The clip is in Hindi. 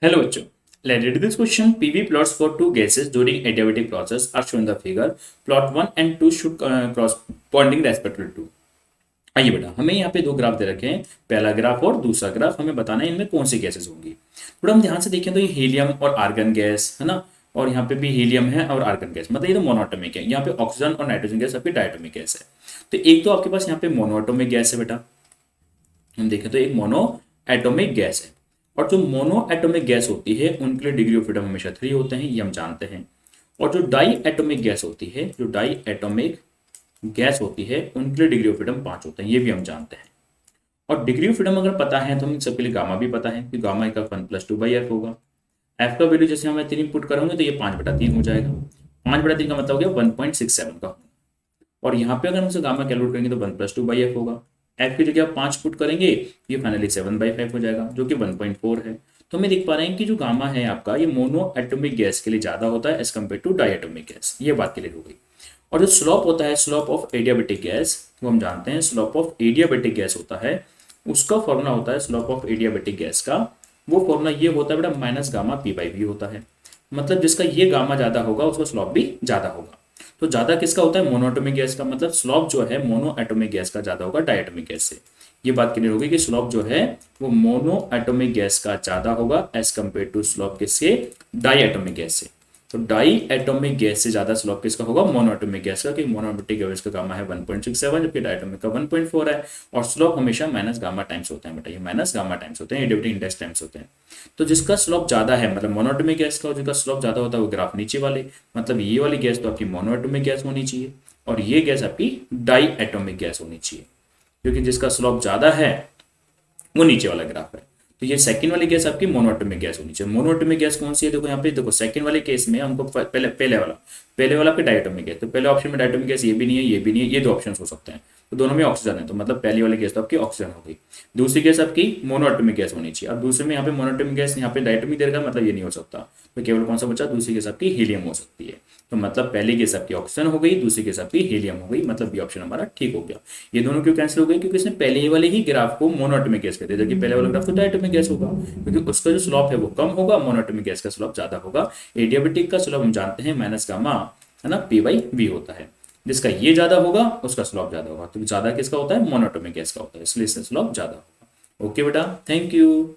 Hello बच्चों, let's read this question. PV plots for two gases during adiabatic process are shown in the figure. Plot 1 and 2 should corresponding respectively to. आइए बेटा, हमें यहाँ पे दो ग्राफ दे रखे हैं, पहला ग्राफ और दूसरा ग्राफ। हमें बताना है इनमें कौन सी गैसेस होंगी। थोड़ा हम ध्यान से देखें तो ये हीलियम और आर्गन गैस है ना, और यहाँ पे भी हीलियम है और आर्गन गैस, मतलब ये तो मोनोएटॉमिक है। यहाँ पे ऑक्सीजन और नाइट्रोजन गैस आपकी डायटोमिक गैस है। तो एक तो आपके पास यहाँ पे मोनोएटॉमिक गैस है बेटा, हम देखें तो एक मोनो एटोमिक गैस है। और जो मोनो एटोमिक गैस होती है उनके लिए डिग्री ऑफ फ्रीडम हमेशा 3 होते हैं, ये हम जानते हैं। और जो डाई एटोमिक गैस होती है, जो डाई एटोमिक गैस होती है उनके लिए डिग्री ऑफ फ्रीडम 5 होते हैं, ये भी हम जानते हैं। और डिग्री ऑफ फ्रीडम अगर पता है तो हम सबके लिए गामा भी पता है कि गामा का 1+2/f होगा। एफ का वैल्यू जैसे हमें 3 पुट करोगे तो ये 5/3 हो जाएगा। 5/3 का मतलब हो गया 1.67 का। और यहाँ पे अगर हम इसे गामा कैलकुलेट करेंगे तो 1+2/f होगा। एफ की जगह आप 5 पुट करेंगे, ये फाइनली 7/5 हो जाएगा, जो कि 1.4 है। तो हम देख पा रहे हैं कि जो गामा है आपका, ये मोनो एटोमिक गैस के लिए ज्यादा होता है as compared to diatomic gas. ये बात क्लियर हो गई। और जो स्लोप होता है, स्लोप ऑफ एडियाबेटिक गैस, वो हम जानते हैं स्लोप ऑफ एडियाबेटिक गैस होता है, उसका फॉर्मूला होता है स्लोप ऑफ एडियाबेटिक गैस का, वो फॉर्मूला ये होता है बेटा माइनस गामा p/v होता है। मतलब जिसका ये गामा ज्यादा होगा उसका स्लोप भी ज्यादा होगा। तो ज्यादा किसका होता है? मोनोएटॉमिक गैस का, मतलब स्लोप जो है मोनो एटोमिक गैस का ज्यादा होगा डायटोमिक गैस से। ये बात क्लियर होगी कि स्लोप जो है वो मोनो एटोमिक गैस का ज्यादा होगा एज कंपेयर टू स्लोप किससे? डाई एटोमिक गैस से। तो डाई एटोमिक गैस से ज्यादा स्लोप किसका होगा? मोनो एटोमिक गैस का, कि मोनो एटोमिक गैस का गामा है 1.67 जबकि डायटोमिक का 1.4 है। और स्लोप हमेशा माइनस गामा टाइम्स होते हैं बेटा, ये माइनस गामा टाइम्स होते हैं, एडियाबेटिक इंडेक्स टाइम्स होते हैं। तो जिसका स्लोप ज्यादा है मतलब मोनोएटोमिक गैस का, और जिसका स्लोप ज्यादा होता है वो ग्राफ नीचे वाले, मतलब ये वाली गैस तो आपकी मोनोएटोमिक गैस होनी चाहिए और ये गैस आपकी डाई एटोमिक गैस होनी चाहिए, क्योंकि जिसका स्लोप ज्यादा है वो नीचे वाला ग्राफ है। तो ये सेकंड वाली गैस आपकी मोनोएटोमिक गैस होनी चाहिए। मोनोएटोमिक गैस कौन सी है? देखो यहाँ पे, देखो सेकंड वाले केस में हमको पहले वाला आपके डायटोमिक गैस, तो पहले ऑप्शन में डायटोमिक गैस ये भी नहीं है, ये भी नहीं है, ये दो ऑप्शन हो सकते हैं। तो दोनों में ऑक्सीजन है, तो मतलब पहली वाली गैस तो आपकी ऑक्सीजन हो गई। दूसरी गैस आपकी मोनोएटोमिक गैस होनी चाहिए। अब दूसरे में यहाँ पे मोनोएटोमिक गैस, यहाँ पे डायटोमिक दे रखा है, मतलब ये नहीं हो सकता। तो केवल कौन सा बचा? दूसरी गैस आपकी हीलियम हो सकती है। तो मतलब पहली गैस आपकी ऑक्सीजन हो गई, दूसरी गैस आपकी हीलियम हो गई, मतलब ये ऑप्शन हमारा ठीक हो गया। ये दोनों क्यों कैंसिल हो गए? क्योंकि इसने पहले वाले ही ग्राफ को मोनोएटोमिक गैस कहते हैं, जबकि पहले वाला ग्राफ तो डायटोमिक गैस होगा, क्योंकि उसका जो स्लोप है वो कम होगा, मोनोएटोमिक गैस का स्लोप ज्यादा होगा। एडियाबेटिक का स्लोप हम जानते हैं माइनस गामा है ना, p/v होता है। जिसका ये ज्यादा होगा उसका स्लोप ज्यादा होगा। तो ज्यादा किसका होता है? मोनोएटोमिक गैस का होता है, इसलिए इसका स्लोप ज्यादा होगा। ओके बेटा, थैंक यू।